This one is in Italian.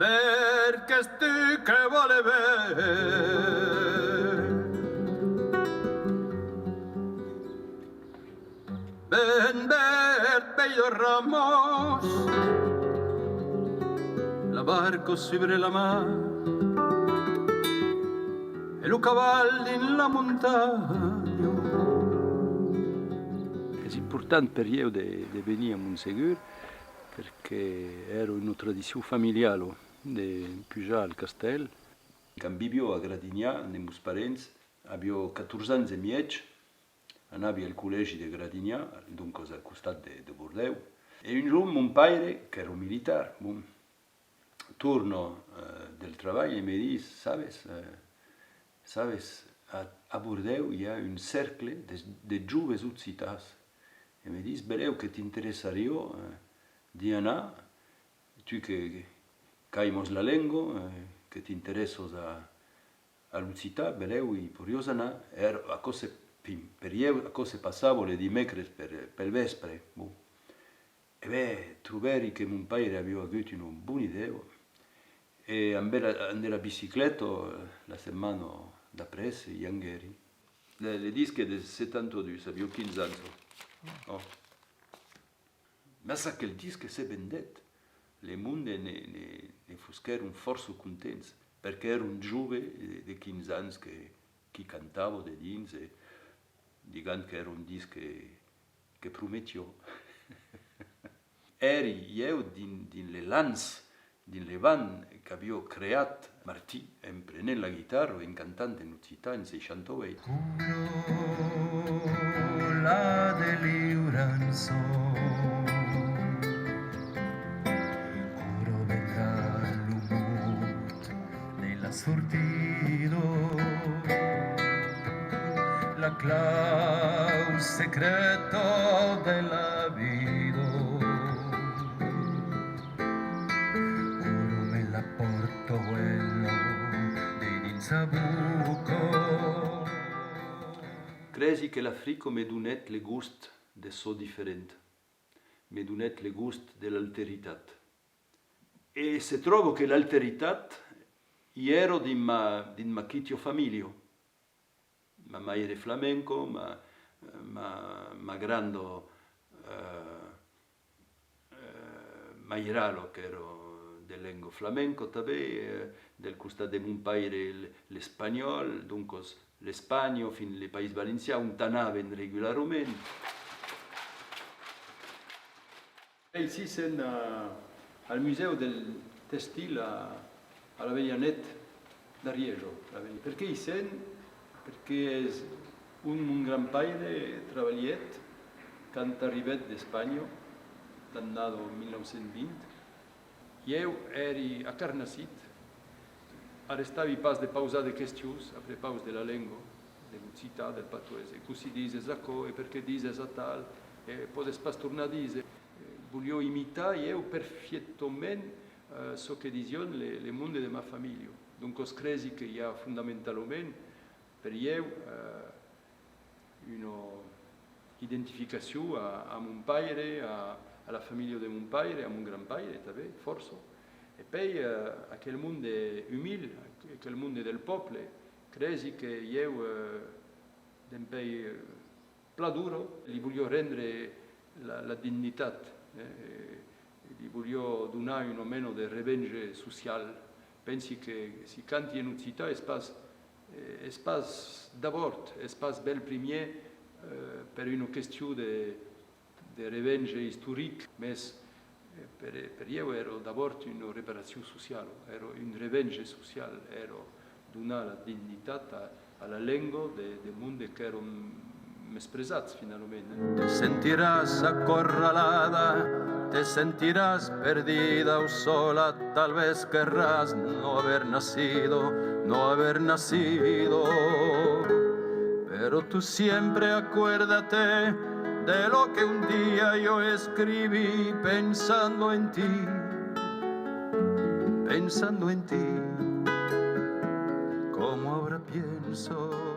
perché sti che vuole vender bellos ramos, la barco sobre la mar e lo cavallo in la montagna. È importante per io di venire a Montségur perché ero in una tradizione familiare di pujar al castello. Quando vivevo a Gradignan, nei miei parenti, avevo 14 anni e mezzo, andavo al collegio di Gradignan, dunque al costato di Bordeaux. E un giorno mio padre, che era un militare, torno del lavoro e mi dice, sabes, a Bordeaux il y a un cercle de joves occitas. E mi dice, beleu che ti interesseria di andare, tu che caimos la lingua, che ti interessa all'uccità, beleu e curiosa andare, a cose per io, a cose passavo le dimecres per il vespre. E beh, trovai che mio padre aveva avuto una buona idea e andare a bicicletta la settimana d'appresso, ieri. Le dische del 72, avevo 15 anni. Oh. Ma sa che il disco si è venduto, le monde ne furono forse contenti, perché era un giovane di 15 anni che cantava di dins e dicendo che era un disco che prometteva. Eri io din le lance, din le van che avevo creato Martì, prendendo la chitarra e cantando in città in 608. La deliranza, ora vendrà l'umut della sortita, la clau secreto della vita. Ora me la porto quello di Insabuco. Crezi che l'Africa mi donat le gust de so differente, mi donat le gust dell'alterità. E se trovo che l'alterità ero di ma chitio famiglia, ma era flamenco, ma grando mairalo che ero del lengo flamenco també, del costat de mon pare l'espagnol, dunque l'Espagna fin ai Paesi Valenciani, un tanaven regolarment. Ici siamo al Museo del Textile a l'Aveglianet d'Ariejo. Perché siamo? Perché un gran padre treballat quand arribat d'Espanya, l'anno 1920. Io ero a Carnassit, arrestavi pas de pausar de questius, après paus de la lingua, dell'ucità, del patuese. Così dice zacco, e perché dice a tal, e podes pas tornar a dire. Voglio imitare io perfettamente so che dicono le mondi della mia famiglia. Dunque credi che hi ha fondamentalmente per io un'identificazione a mio padre, alla famiglia di mio padre, a mio grandpadre també, forse. E poi a quel mondo umile, a quel mondo del popolo, credi che io, d'un paese duro, gli voglio rendere la dignità, gli voglio dare un meno di revenge sociale. Pensi che si canti in città è d'abord, è bel premier per una questione di revenge storica, ma per io ero d'abord una riparazione sociale, ero una revenge sociale, ero donare la dignità alla lingua del mondo che ero espresato finalmente. Te sentirás acorralada, te sentirás perdida o sola, tal vez querrás no haber nacido, pero tú siempre acuérdate de lo que un día yo escribí pensando en ti, como ahora pienso.